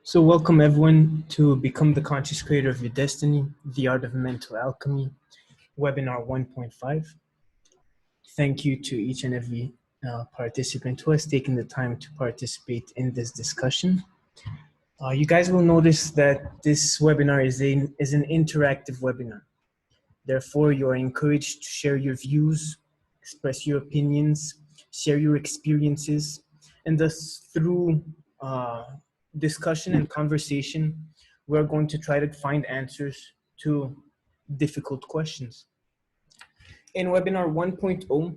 So welcome everyone to Become the Conscious Creator of Your Destiny, the Art of Mental Alchemy, webinar 1.5. Thank you to each and every participant who has taken the time to participate in this discussion. You guys will notice that this webinar is an interactive webinar. Therefore, you are encouraged to share your views, express your opinions, share your experiences, and thus through discussion and conversation, we're going to try to find answers to difficult questions. In webinar 1.0,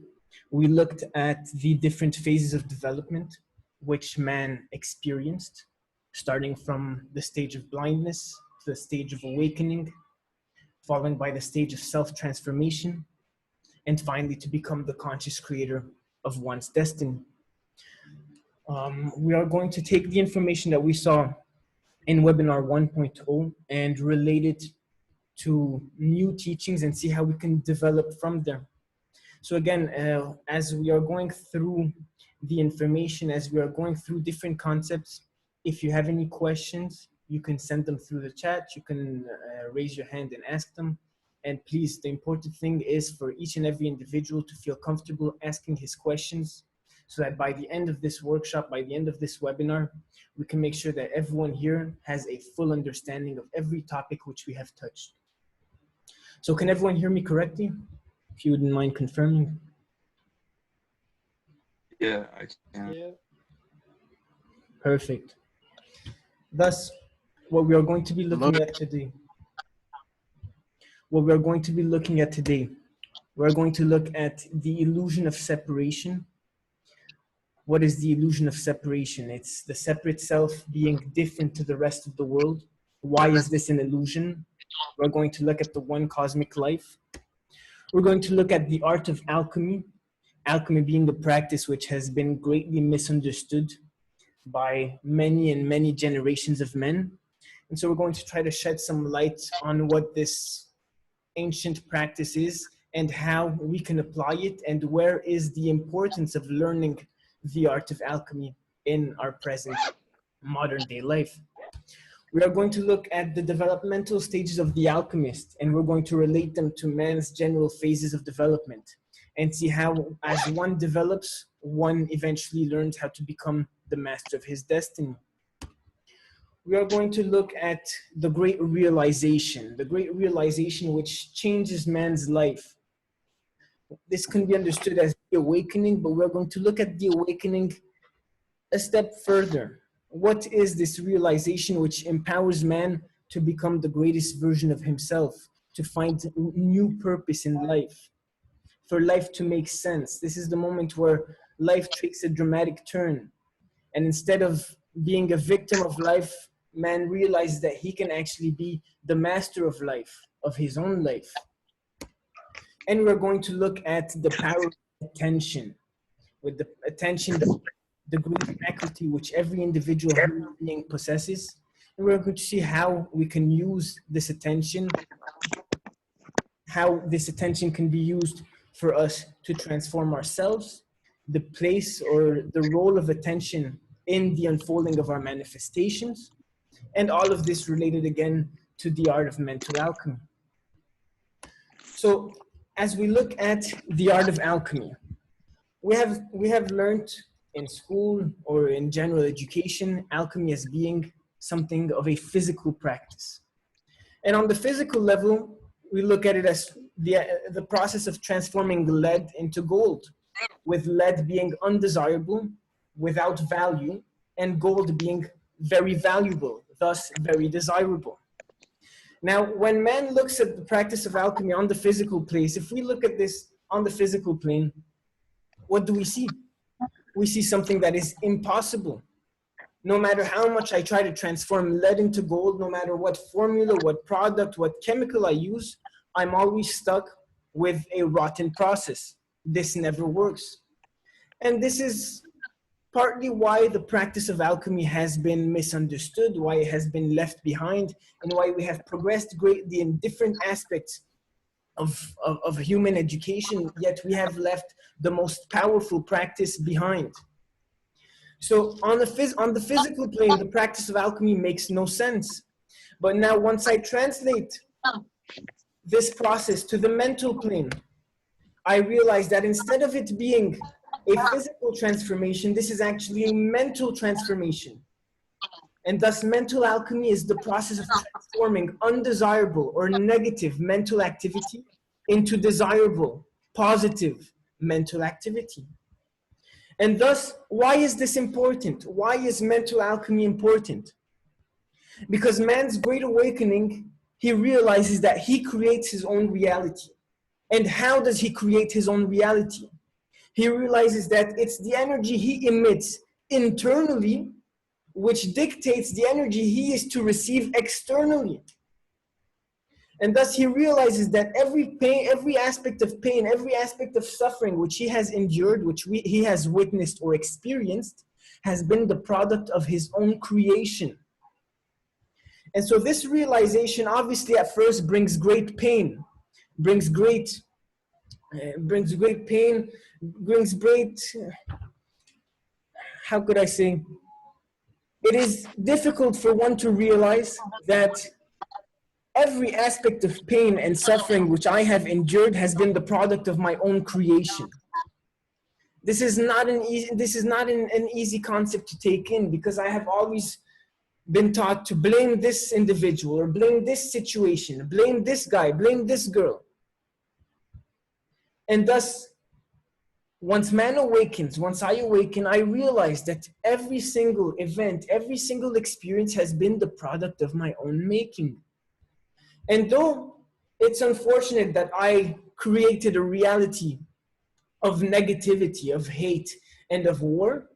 we looked at the different phases of development which man experienced, starting from the stage of blindness to the stage of awakening, followed by the stage of self-transformation, and finally to become the conscious creator of one's destiny. We are going to take the information that we saw in webinar 1.0 and relate it to new teachings and see how we can develop from there. So again, as we are going through the information, as we are going through different concepts, if you have any questions, you can send them through the chat. You can raise your hand and ask them. And please, the important thing is for each and every individual to feel comfortable asking his questions, so that by the end of this workshop, by the end of this webinar, we can make sure that everyone here has a full understanding of every topic which we have touched. So can everyone hear me correctly? If you wouldn't mind confirming. Yeah, I can. Yeah. Perfect. Thus, what we are going to be looking at today, we're going to look at the illusion of separation. What is the illusion of separation? It's the separate self being different to the rest of the world. Why is this an illusion? We're going to look at the one cosmic life. We're going to look at the art of alchemy. Alchemy being a practice which has been greatly misunderstood by many generations of men. And so we're going to try to shed some light on what this ancient practice is and how we can apply it, and where is the importance of learning the art of alchemy in our present modern day life. We are going to look at the developmental stages of the alchemist, and we're going to relate them to man's general phases of development and see how, as one develops, one eventually learns how to become the master of his destiny. We are going to look at the great realization which changes man's life. This can be understood as the awakening, but we're going to look at the awakening a step further. What is this realization which empowers man to become the greatest version of himself, to find new purpose in life, for life to make sense? This is the moment where life takes a dramatic turn. And instead of being a victim of life, man realizes that he can actually be the master of life, of his own life. And we're going to look at the power of attention. With the attention, the great faculty which every individual human being possesses. And we're going to see how we can use this attention, how this attention can be used for us to transform ourselves, the place or the role of attention in the unfolding of our manifestations, and all of this related again to the art of mental alchemy. So as we look at the art of alchemy, we have learned in school or in general education, alchemy as being something of a physical practice. And on the physical level, we look at it as the process of transforming lead into gold, with lead being undesirable, without value, and gold being very valuable, thus very desirable. Now, when man looks at the practice of alchemy on the physical place, if we look at this on the physical plane, what do we see? We see something that is impossible. No matter how much I try to transform lead into gold, no matter what formula, what product, what chemical I use, I'm always stuck with a rotten process. This never works. And this is partly why the practice of alchemy has been misunderstood, why it has been left behind, and why we have progressed greatly in different aspects of human education, yet we have left the most powerful practice behind. So on the physical plane, the practice of alchemy makes no sense. But now once I translate this process to the mental plane, I realize that instead of it being a physical transformation, this is actually a mental transformation. And thus mental alchemy is the process of transforming undesirable or negative mental activity into desirable, positive mental activity. And thus, why is this important? Why is mental alchemy important? Because man's great awakening, he realizes that he creates his own reality. And how does he create his own reality? He realizes that it's the energy he emits internally which dictates the energy he is to receive externally. And thus he realizes that every pain, every aspect of pain, every aspect of suffering which he has endured, which he has witnessed or experienced, has been the product of his own creation. And so this realization obviously at first brings great pain, brings great pain, brings great, how could I say? It is difficult for one to realize that every aspect of pain and suffering which I have endured has been the product of my own creation. This is not an easy concept to take in, because I have always been taught to blame this individual or blame this situation, blame this guy, blame this girl. And thus, once man awakens, once I awaken, I realize that every single event, every single experience has been the product of my own making. And though it's unfortunate that I created a reality of negativity, of hate, and of war,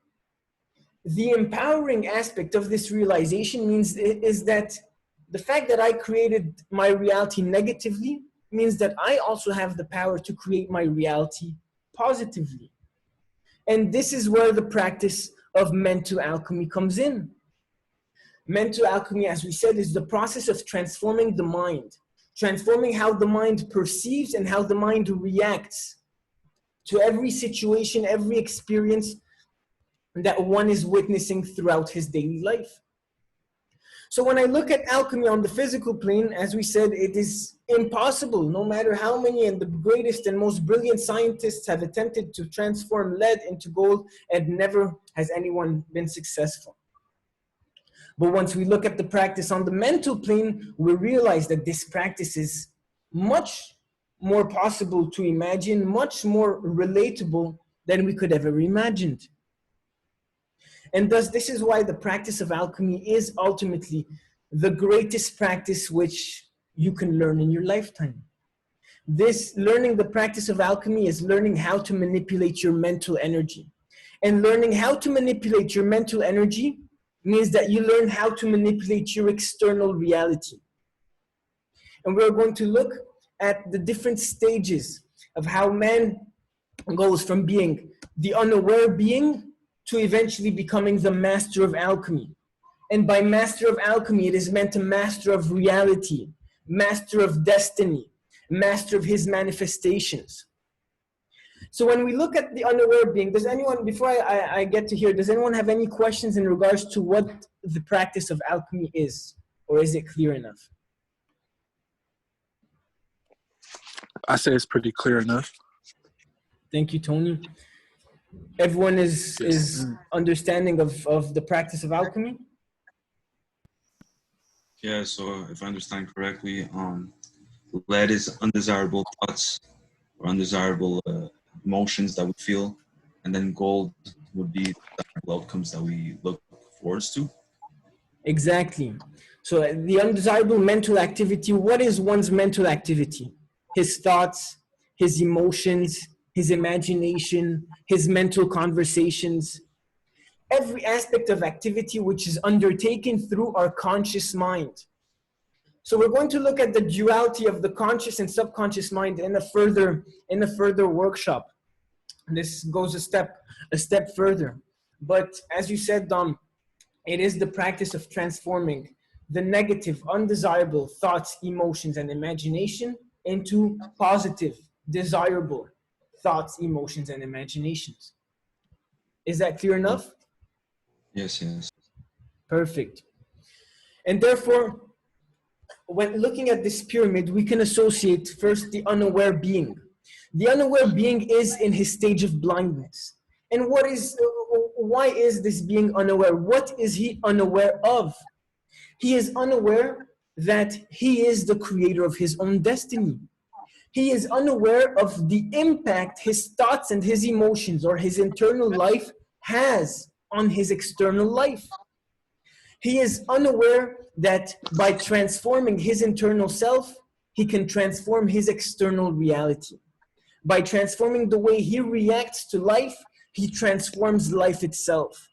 the empowering aspect of this realization is that the fact that I created my reality negatively means that I also have the power to create my reality positively. And this is where the practice of mental alchemy comes in. Mental alchemy, as we said, is the process of transforming the mind, transforming how the mind perceives and how the mind reacts to every situation, every experience that one is witnessing throughout his daily life. So when I look at alchemy on the physical plane, as we said, it is impossible, no matter how many and the greatest and most brilliant scientists have attempted to transform lead into gold, and never has anyone been successful. But once we look at the practice on the mental plane, we realize that this practice is much more possible to imagine, much more relatable than we could ever imagined. And thus, this is why the practice of alchemy is ultimately the greatest practice which you can learn in your lifetime. This learning the practice of alchemy is learning how to manipulate your mental energy. And learning how to manipulate your mental energy means that you learn how to manipulate your external reality. And we're going to look at the different stages of how man goes from being the unaware being to eventually becoming the master of alchemy. And by master of alchemy, it is meant a master of reality, master of destiny, master of his manifestations. So when we look at the unaware being, does anyone, before I get to here, does anyone have any questions in regards to what the practice of alchemy is? Or is it clear enough? I say it's pretty clear enough. Thank you, Tony. Everyone is understanding of the practice of alchemy? Yeah, so if I understand correctly, lead is undesirable thoughts or undesirable emotions that we feel, and then gold would be the outcomes that we look forward to. Exactly. So the undesirable mental activity, what is one's mental activity? His thoughts, his emotions, his imagination, his mental conversations, every aspect of activity which is undertaken through our conscious mind. So we're going to look at the duality of the conscious and subconscious mind in a further workshop. This goes a step further. But as you said, Dom, it is the practice of transforming the negative, undesirable thoughts, emotions, and imagination into positive, desirable thoughts, emotions, and imaginations. Is that clear enough? Yes, yes. Perfect. And therefore, when looking at this pyramid, we can associate first the unaware being. The unaware being is in his stage of blindness. And why is this being unaware? What is he unaware of? He is unaware that he is the creator of his own destiny. He is unaware of the impact his thoughts and his emotions or his internal life has on his external life. He is unaware that by transforming his internal self, he can transform his external reality. By transforming the way he reacts to life, he transforms life itself.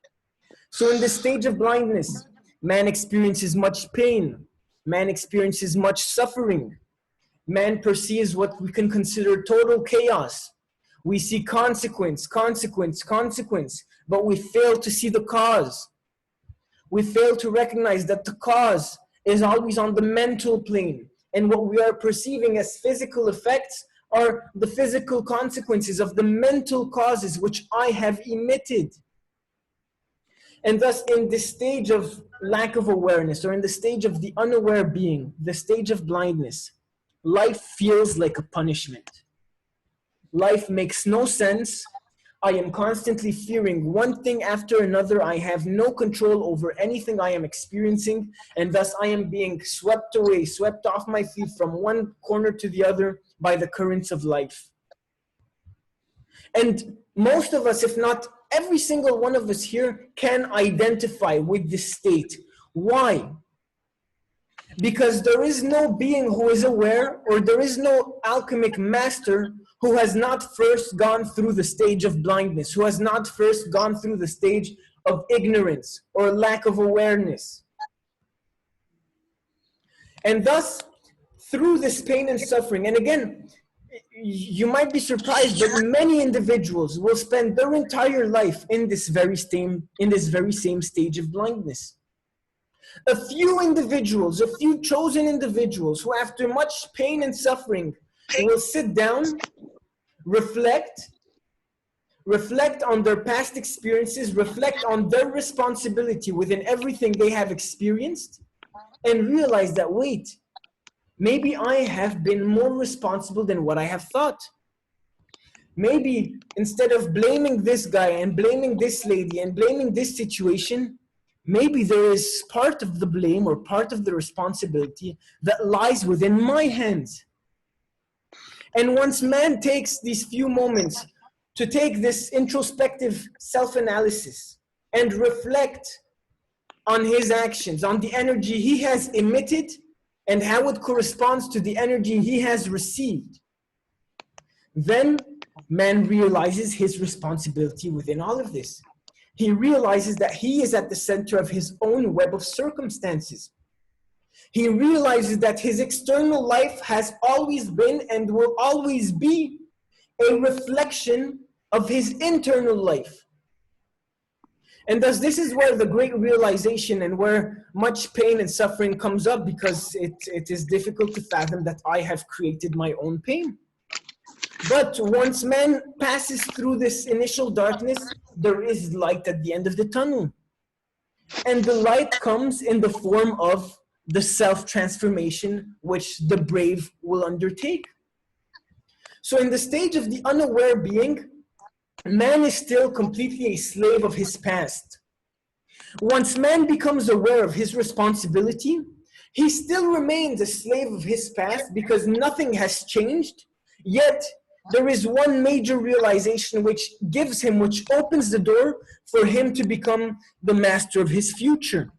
So in the stage of blindness, man experiences much pain. Man experiences much suffering. Man perceives what we can consider total chaos. We see consequence, consequence, consequence, but we fail to see the cause. We fail to recognize that the cause is always on the mental plane, and what we are perceiving as physical effects are the physical consequences of the mental causes which I have emitted. And thus, in this stage of lack of awareness, or in the stage of the unaware being, the stage of blindness, life feels like a punishment. Life makes no sense. I am constantly fearing one thing after another. I have no control over anything I am experiencing, and thus I am being swept away, swept off my feet from one corner to the other by the currents of life. And most of us, if not every single one of us here, can identify with this state. Why? Because there is no being who is aware, or there is no alchemic master who has not first gone through the stage of blindness, who has not first gone through the stage of ignorance or lack of awareness. And thus, through this pain and suffering, and again, you might be surprised, but many individuals will spend their entire life in this very same stage of blindness. A few individuals, a few chosen individuals who after much pain and suffering will sit down, reflect on their past experiences, reflect on their responsibility within everything they have experienced, and realize that, wait, maybe I have been more responsible than what I have thought. Maybe instead of blaming this guy and blaming this lady and blaming this situation, maybe there is part of the blame or part of the responsibility that lies within my hands. And once man takes these few moments to take this introspective self-analysis and reflect on his actions, on the energy he has emitted and how it corresponds to the energy he has received, then man realizes his responsibility within all of this. He realizes that he is at the center of his own web of circumstances. He realizes that his external life has always been and will always be a reflection of his internal life. And thus this is where the great realization and where much pain and suffering comes up, because it is difficult to fathom that I have created my own pain. But once man passes through this initial darkness, there is light at the end of the tunnel. And the light comes in the form of the self-transformation which the brave will undertake. So in the stage of the unaware being, man is still completely a slave of his past. Once man becomes aware of his responsibility, he still remains a slave of his past because nothing has changed, yet there is one major realization which opens the door for him to become the master of his future.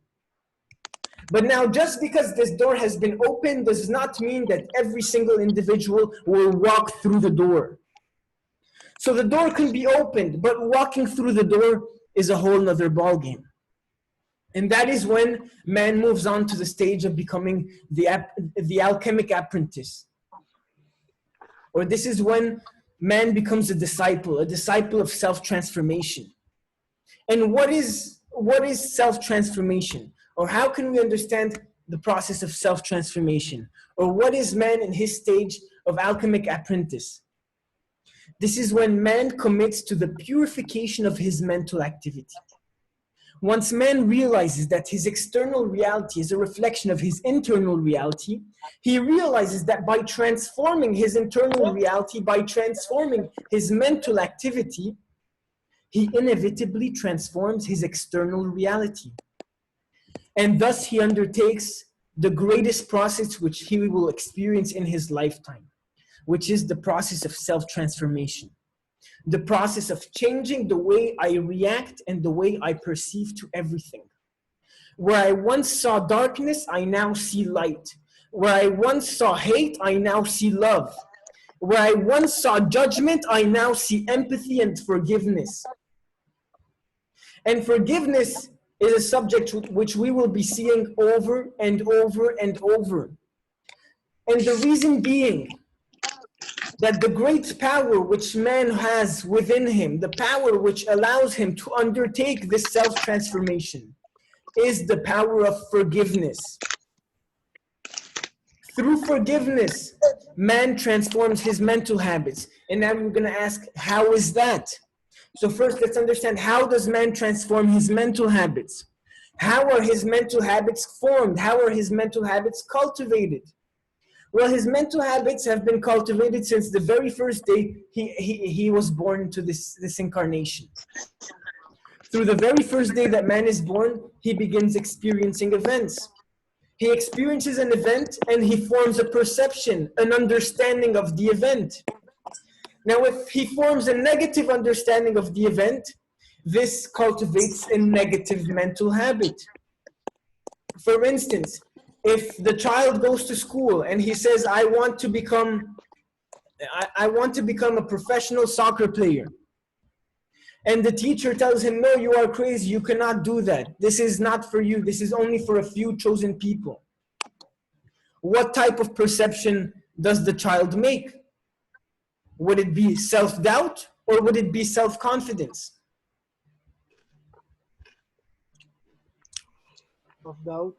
But now, just because this door has been opened does not mean that every single individual will walk through the door. So the door can be opened, but walking through the door is a whole nother ballgame. And that is when man moves on to the stage of becoming the alchemic apprentice. Or this is when man becomes a disciple of self-transformation. And what is self-transformation? Or how can we understand the process of self-transformation? Or what is man in his stage of alchemic apprentice? This is when man commits to the purification of his mental activity. Once man realizes that his external reality is a reflection of his internal reality, he realizes that by transforming his internal reality, by transforming his mental activity, he inevitably transforms his external reality. And thus he undertakes the greatest process which he will experience in his lifetime, which is the process of self-transformation. The process of changing the way I react and the way I perceive to everything. Where I once saw darkness, I now see light. Where I once saw hate, I now see love. Where I once saw judgment, I now see empathy and forgiveness. And forgiveness is a subject which we will be seeing over and over and over. And the reason being that the great power which man has within him, the power which allows him to undertake this self-transformation, is the power of forgiveness. Through forgiveness, man transforms his mental habits. And now we're going to ask, how is that? So first, let's understand, how does man transform his mental habits? How are his mental habits formed? How are his mental habits cultivated? Well, his mental habits have been cultivated since the very first day he was born into this incarnation. Through the very first day that man is born, he begins experiencing events. He experiences an event and he forms a perception, an understanding of the event. Now, if he forms a negative understanding of the event, this cultivates a negative mental habit. For instance, if the child goes to school and he says, I want to become a professional soccer player. And the teacher tells him, no, you are crazy, you cannot do that. This is not for you, this is only for a few chosen people. What type of perception does the child make? Would it be self-doubt or would it be self-confidence? Self-doubt.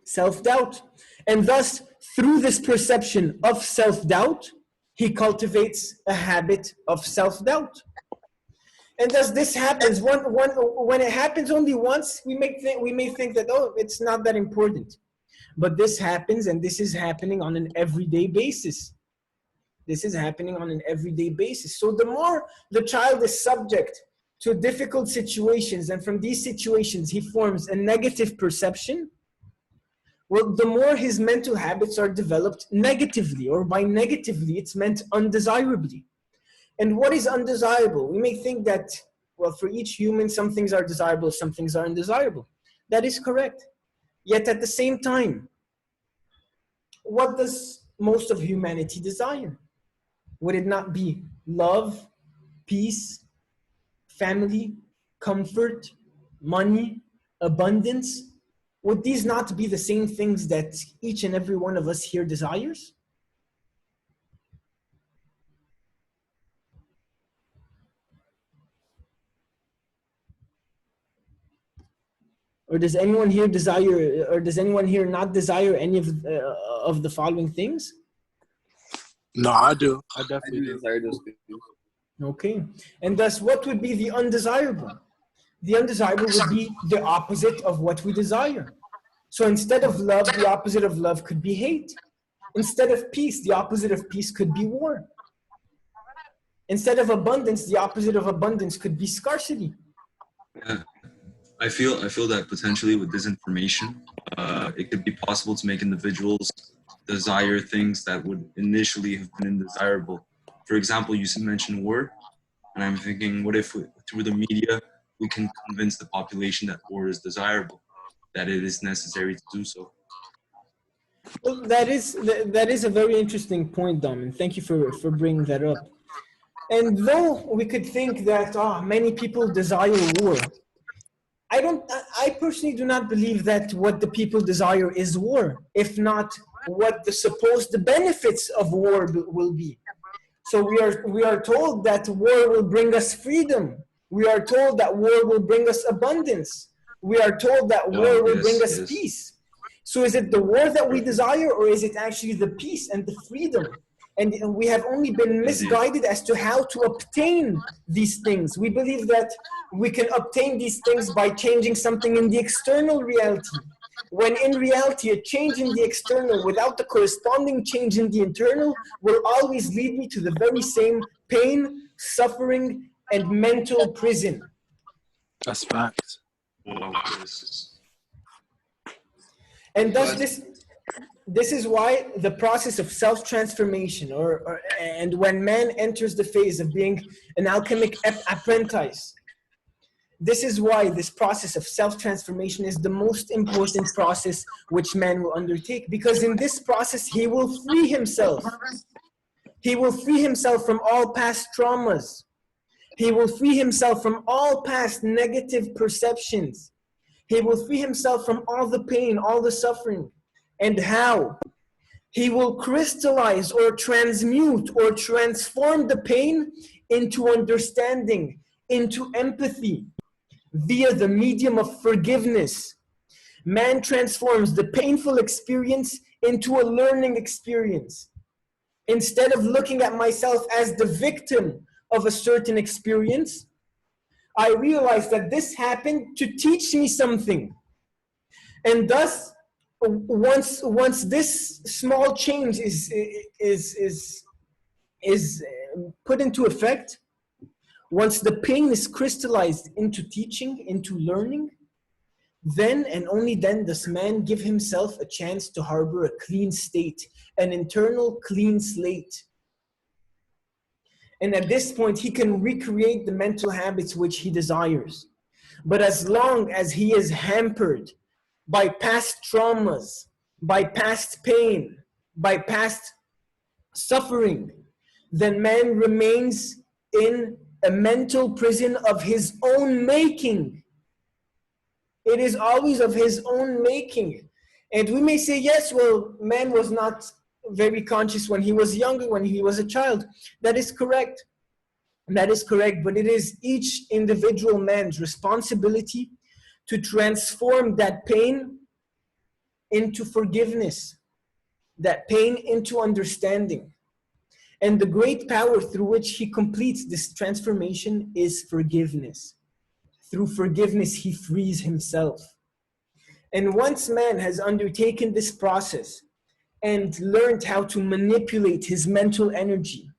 Self-doubt. And thus, through this perception of self-doubt, he cultivates a habit of self-doubt. And thus this happens, when it happens only once, we may think that, oh, it's not that important. But this happens, and this is happening on an everyday basis. This is happening on an everyday basis. So the more the child is subject to difficult situations, and from these situations he forms a negative perception, well, the more his mental habits are developed negatively, or by negatively, it's meant undesirably. And what is undesirable? We may think that, well, for each human, some things are desirable, some things are undesirable. That is correct. Yet at the same time, what does most of humanity desire? Would it not be love, peace, family, comfort, money, abundance? Would these not be the same things that each and every one of us here desires? Or does anyone here desire, or does anyone here not desire any of the following things? No, I do. I definitely do. desire those things. Okay. And thus, what would be the undesirable? The undesirable would be the opposite of what we desire. So instead of love, the opposite of love could be hate. Instead of peace, the opposite of peace could be war. Instead of abundance, the opposite of abundance could be scarcity. Yeah. I feel that potentially with this information, it could be possible to make individuals desire things that would initially have been undesirable. For example, you mentioned war, and I'm thinking, what if through the media we can convince the population that war is desirable, that it is necessary to do so? Well, that is a very interesting point, Dom, and thank you for bringing that up. And though we could think that many people desire war, I personally do not believe that what the people desire is war, if not what the supposed benefits of war will be. So we are told that war will bring us freedom. We are told that war will bring us abundance. We are told that war will bring us peace. So is it the war that we desire, or is it actually the peace and the freedom And we have only been misguided as to how to obtain these things. We believe that we can obtain these things by changing something in the external reality, when in reality, a change in the external without the corresponding change in the internal will always lead me to the very same pain, suffering, and mental prison. That's fact. And thus this is why the process of self-transformation, and when man enters the phase of being an alchemic apprentice, this is why this process of self-transformation is the most important process which man will undertake, because in this process he will free himself. He will free himself from all past traumas. He will free himself from all past negative perceptions. He will free himself from all the pain, all the suffering. And how? He will crystallize or transmute or transform the pain into understanding, into empathy, via the medium of forgiveness. Man transforms the painful experience into a learning experience. Instead of looking at myself as the victim of a certain experience, I realize that this happened to teach me something. And thus, once this small change is put into effect, once the pain is crystallized into teaching, into learning, then and only then does man give himself a chance to harbor a clean state, an internal clean slate. And at this point, he can recreate the mental habits which he desires. But as long as he is hampered by past traumas, by past pain, by past suffering, then man remains in a mental prison of his own making. It is always of his own making. And we may say, yes, well, man was not very conscious when he was younger, when he was a child. That is correct. That is correct. But it is each individual man's responsibility to transform that pain into forgiveness, that pain into understanding. And the great power through which he completes this transformation is forgiveness. Through forgiveness, he frees himself. And once man has undertaken this process and learned how to manipulate his mental energy,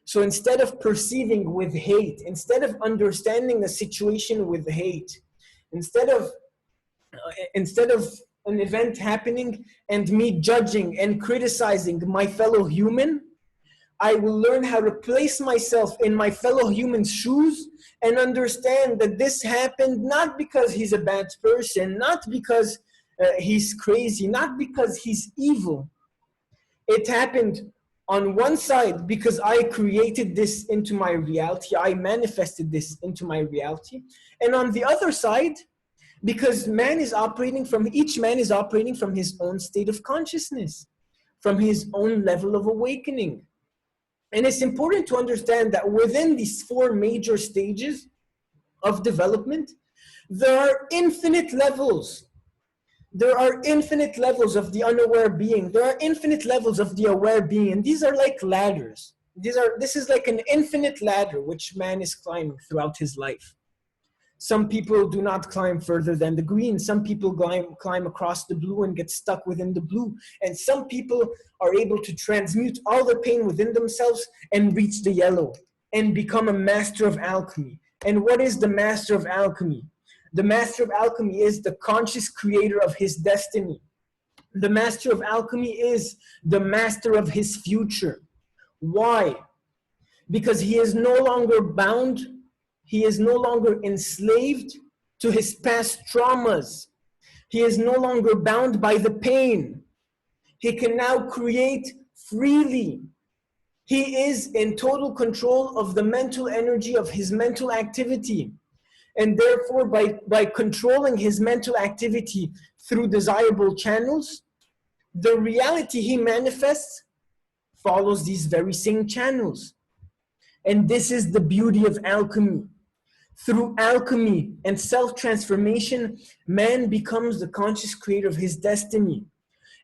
so instead of perceiving with hate, instead of understanding a situation with hate, instead of an event happening and me judging and criticizing my fellow human, I will learn how to place myself in my fellow human's shoes and understand that this happened not because he's a bad person, not because he's crazy, not because he's evil. It happened on one side because I created this into my reality, I manifested this into my reality. And on the other side, because each man is operating from his own state of consciousness, from his own level of awakening. And it's important to understand that within these four major stages of development, there are infinite levels. There are infinite levels of the unaware being. There are infinite levels of the aware being. And these are like ladders. This is like an infinite ladder which man is climbing throughout his life. Some people do not climb further than the green. Some people climb across the blue and get stuck within the blue. And some people are able to transmute all the pain within themselves and reach the yellow and become a master of alchemy. And what is the master of alchemy? The master of alchemy is the conscious creator of his destiny. The master of alchemy is the master of his future. Why? Because he is no longer bound. He is no longer enslaved to his past traumas. He is no longer bound by the pain. He can now create freely. He is in total control of the mental energy of his mental activity. And therefore, by controlling his mental activity through desirable channels, the reality he manifests follows these very same channels. And this is the beauty of alchemy. Through alchemy and self-transformation, man becomes the conscious creator of his destiny.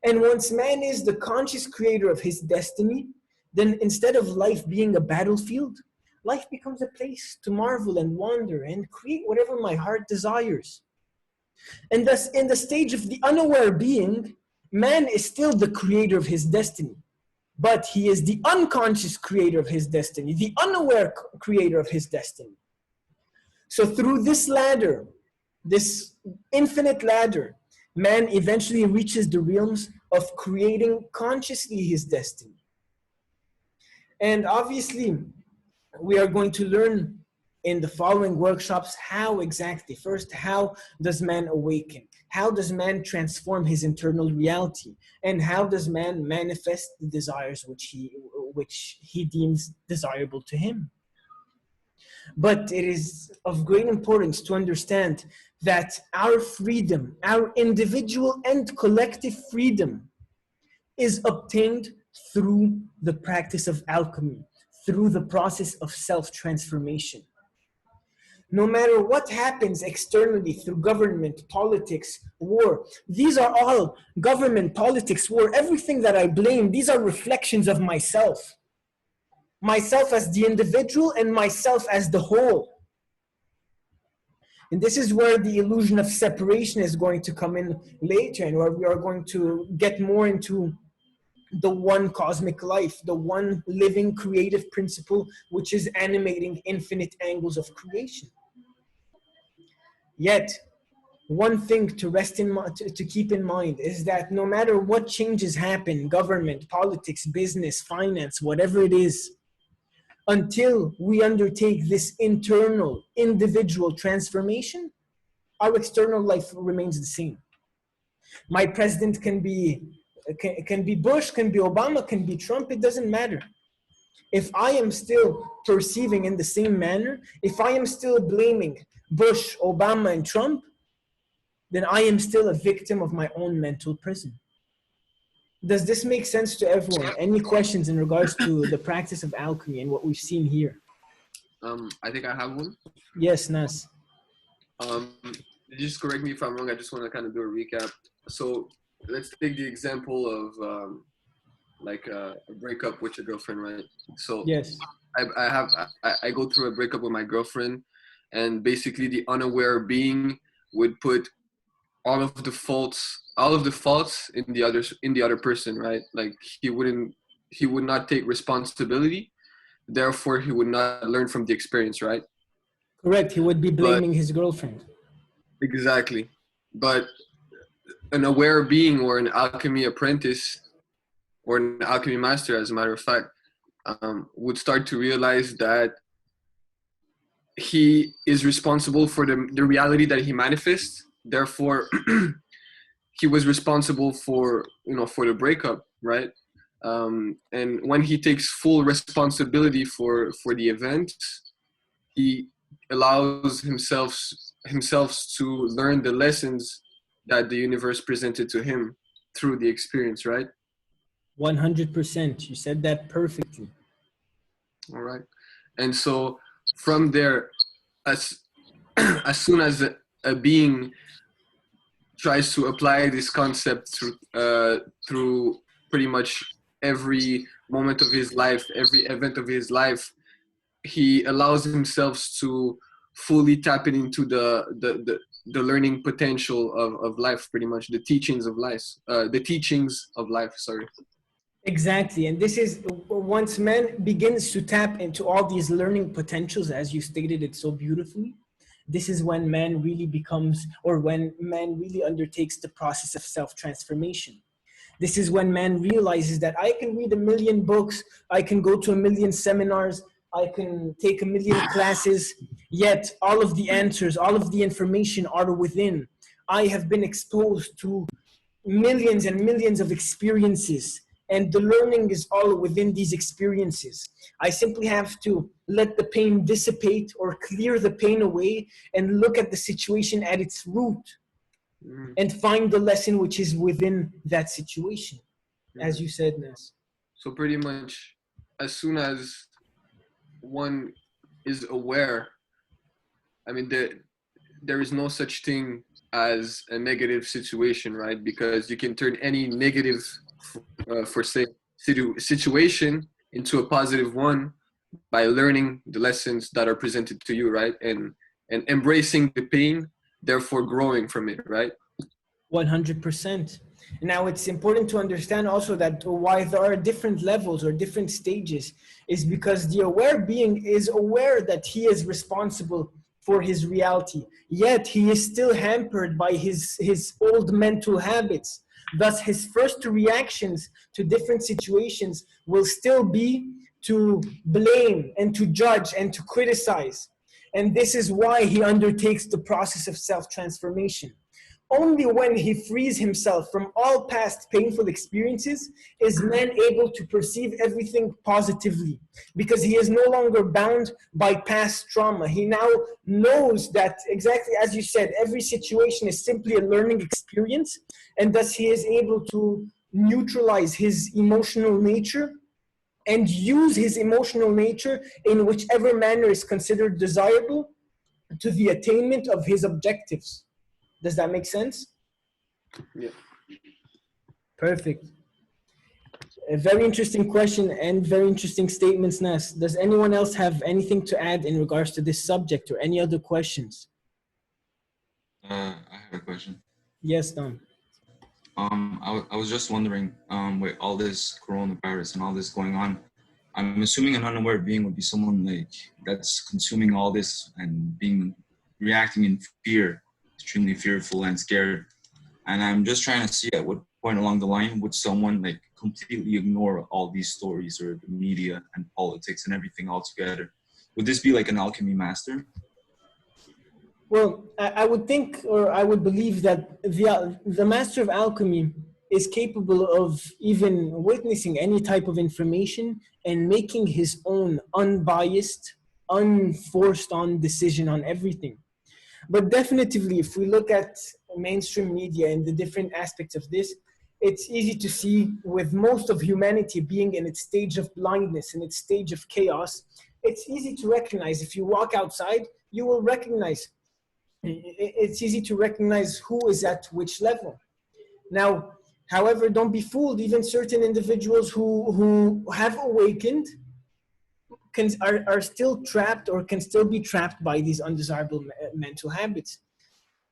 And once man is the conscious creator of his destiny, then instead of life being a battlefield, life becomes a place to marvel and wander and create whatever my heart desires. And thus, in the stage of the unaware being, man is still the creator of his destiny, but he is the unconscious creator of his destiny, the unaware creator of his destiny. So through this ladder, this infinite ladder, man eventually reaches the realms of creating consciously his destiny. And obviously, we are going to learn in the following workshops how exactly, first, how does man awaken? How does man transform his internal reality? And how does man manifest the desires which he deems desirable to him? But it is of great importance to understand that our freedom, our individual and collective freedom, is obtained through the practice of alchemy, through the process of self-transformation. No matter what happens externally through government, politics, war, these are all government, politics, war, everything that I blame, these are reflections of myself. Myself as the individual and myself as the whole. And this is where the illusion of separation is going to come in later, and where we are going to get more into the one cosmic life, the one living creative principle which is animating infinite angles of creation. Yet, one thing to keep in mind is that no matter what changes happen, government, politics, business, finance, whatever it is, until we undertake this internal, individual transformation, our external life remains the same. My president can be Bush, can be Obama, can be Trump, it doesn't matter. If I am still perceiving in the same manner, if I am still blaming Bush, Obama, and Trump, then I am still a victim of my own mental prison. Does this make sense to everyone? Any questions in regards to the practice of alchemy and what we've seen here? I think I have one. Yes, Nas. Just correct me if I'm wrong. I just want to kind of do a recap. So let's take the example of like a breakup with your girlfriend, right? So yes, I go through a breakup with my girlfriend, and basically the unaware being would put all of the faults in the other person, right? Like he would not take responsibility, therefore he would not learn from the experience, right? Correct. He would be blaming his girlfriend. Exactly. But an aware being or an alchemy apprentice or an alchemy master, as a matter of fact, would start to realize that he is responsible for the reality that he manifests. Therefore, he was responsible for the breakup, right? And when he takes full responsibility for the event, he allows himself to learn the lessons that the universe presented to him through the experience, right? 100%. You said that perfectly. All right. And so from there, as soon as a being tries to apply this concept through pretty much every moment of his life, every event of his life, he allows himself to fully tap into the learning potential of life, pretty much the teachings of life, sorry. Exactly. And this is once man begins to tap into all these learning potentials, as you stated it so beautifully, this is when man really becomes, or when man really undertakes the process of self-transformation. This is when man realizes that I can read 1 million books, I can go to 1 million seminars, I can take 1 million classes, yet all of the answers, all of the information are within. I have been exposed to millions and millions of experiences, and the learning is all within these experiences. I simply have to let the pain dissipate or clear the pain away and look at the situation at its root and find the lesson which is within that situation, as you said, Nas. So pretty much as soon as one is aware, I mean, there is no such thing as a negative situation, right? Because you can turn any negative, for say, situation into a positive one by learning the lessons that are presented to you, right? And embracing the pain, therefore growing from it, right? 100%. Now, it's important to understand also that why there are different levels or different stages is because the aware being is aware that he is responsible for his reality, yet he is still hampered by his old mental habits. Thus, his first reactions to different situations will still be to blame and to judge and to criticize. And this is why he undertakes the process of self-transformation. Only when he frees himself from all past painful experiences is man able to perceive everything positively, because he is no longer bound by past trauma. He now knows that, exactly as you said, every situation is simply a learning experience, and thus he is able to neutralize his emotional nature and use his emotional nature in whichever manner is considered desirable to the attainment of his objectives. Does that make sense? Yeah. Perfect. A very interesting question and very interesting statements, Nas. Does anyone else have anything to add in regards to this subject or any other questions? I have a question. Yes, Don. I was just wondering, with all this coronavirus and all this going on, I'm assuming an unaware being would be someone like that's consuming all this and reacting in fear, extremely fearful and scared. And I'm just trying to see at what point along the line would someone like completely ignore all these stories or the media and politics and everything altogether. Would this be like an alchemy master? Well, I would think, or I would believe that the Master of Alchemy is capable of even witnessing any type of information and making his own unbiased, unforced on decision on everything. But definitely, if we look at mainstream media and the different aspects of this, it's easy to see with most of humanity being in its stage of blindness, in its stage of chaos, it's easy to recognize. If you walk outside, you will recognize. It's easy to recognize who is at which level. Now, however, don't be fooled. Even certain individuals who have awakened are still trapped or can still be trapped by these undesirable mental habits.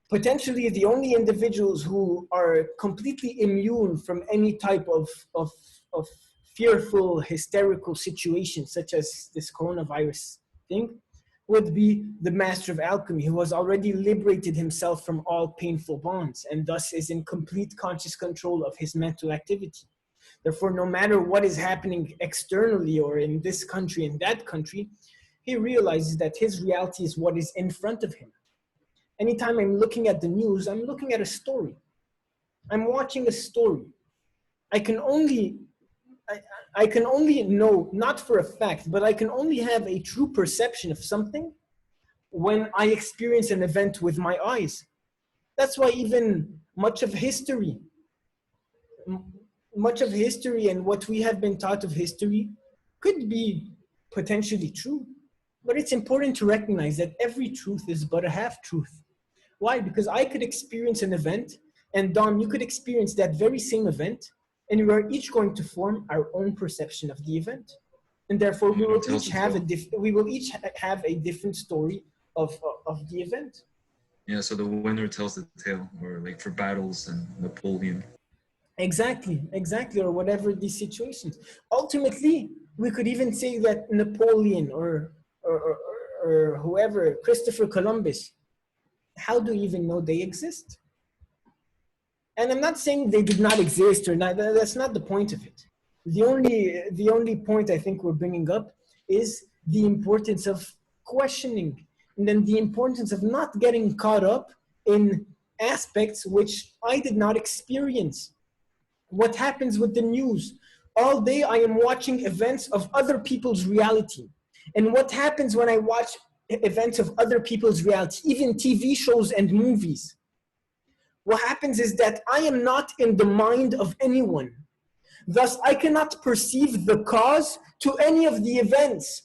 Potentially, the only individuals who are completely immune from any type of fearful, hysterical situations, such as this coronavirus thing, would be the Master of Alchemy, who has already liberated himself from all painful bonds and thus is in complete conscious control of his mental activity. Therefore, no matter what is happening externally or in this country and that country, he realizes that his reality is what is in front of him. Anytime I'm looking at the news, I'm looking at a story. I'm watching a story. I can only know, not for a fact, but I can only have a true perception of something when I experience an event with my eyes. That's why even much of history and what we have been taught of history could be potentially true. But it's important to recognize that every truth is but a half truth. Why? Because I could experience an event, and Dom, you could experience that very same event, and we are each going to form our own perception of the event. And therefore, we will each have a different story of the event. Yeah, so the winner tells the tale, or like for battles and Napoleon. Exactly, or whatever these situations. Ultimately, we could even say that Napoleon or whoever, Christopher Columbus, how do you even know they exist? And I'm not saying they did not exist or not. That's not the point of it. The only point I think we're bringing up is the importance of questioning, and then the importance of not getting caught up in aspects which I did not experience. What happens with the news? All day I am watching events of other people's reality. And what happens when I watch events of other people's reality, even TV shows and movies? What happens is that I am not in the mind of anyone. Thus, I cannot perceive the cause to any of the events.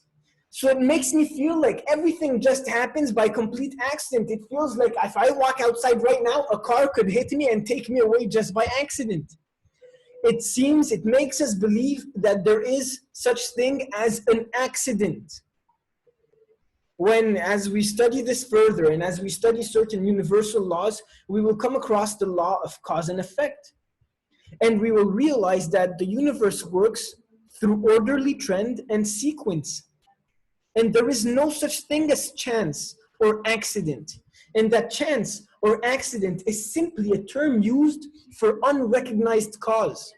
So it makes me feel like everything just happens by complete accident. It feels like if I walk outside right now, a car could hit me and take me away just by accident. it makes us believe that there is such thing as an accident. When, as we study this further and as we study certain universal laws, we will come across the law of cause and effect. And we will realize that the universe works through orderly trend and sequence. And there is no such thing as chance or accident. And that chance or accident is simply a term used for unrecognized cause.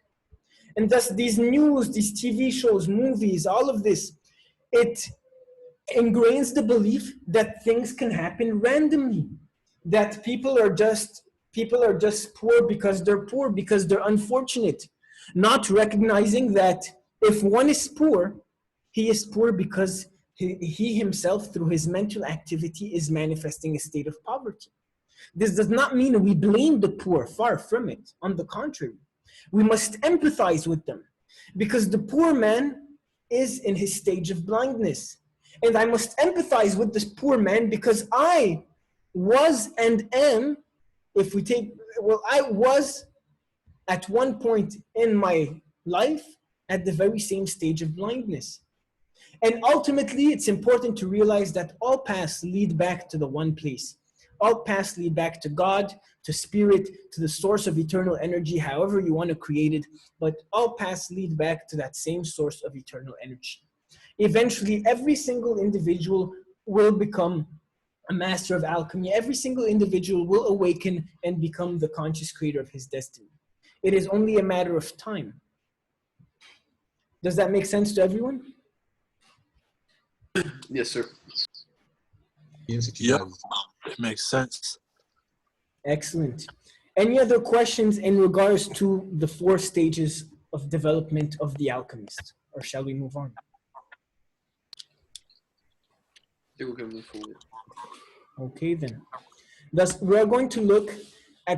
And thus these news, these TV shows, movies, all of this, it ingrains the belief that things can happen randomly, that people are just poor because they're unfortunate, not recognizing that if one is poor, he is poor because he himself, through his mental activity, is manifesting a state of poverty. This does not mean we blame the poor, far from it. On the contrary, we must empathize with them, because the poor man is in his stage of blindness. And I must empathize with this poor man because I was and am, I was at one point in my life at the very same stage of blindness. And ultimately, it's important to realize that all paths lead back to the one place. All paths lead back to God, to spirit, to the source of eternal energy, however you want to create it. But all paths lead back to that same source of eternal energy. Eventually, every single individual will become a master of alchemy. Every single individual will awaken and become the conscious creator of his destiny. It is only a matter of time. Does that make sense to everyone? Yes, sir. Yep, it makes sense. Excellent. Any other questions in regards to the 4 stages of development of the alchemist? Or shall we move on? I think we can move forward. Okay then. Thus, we are going to look